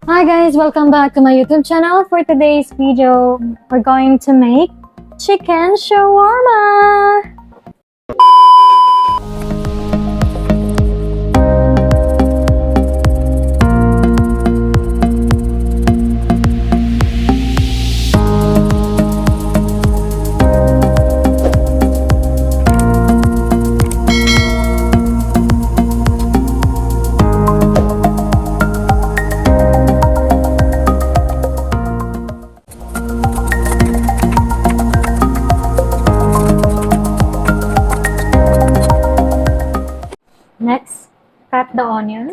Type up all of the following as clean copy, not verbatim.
Hi guys, welcome back to my YouTube channel. For today's video, we're going to make chicken shawarma. Next, cut the onion.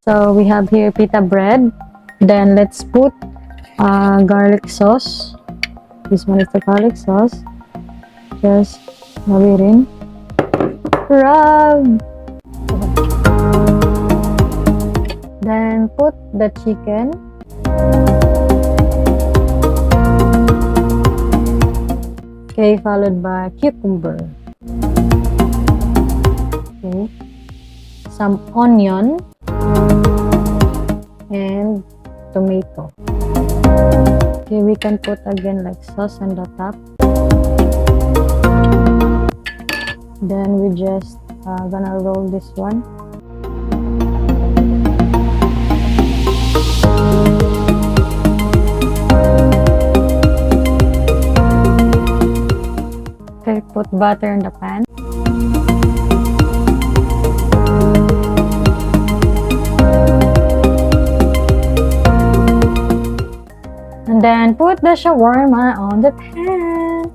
So we have here pita bread. Then let's put garlic sauce. This one is the garlic sauce. Just rub it in. Rub. Then put the chicken. Okay, followed by cucumber. Okay, some onion and tomato. Okay, we can put again like sauce on the top. Then we just gonna roll this one. Okay, put butter in the pan. And then put the shawarma on the pan.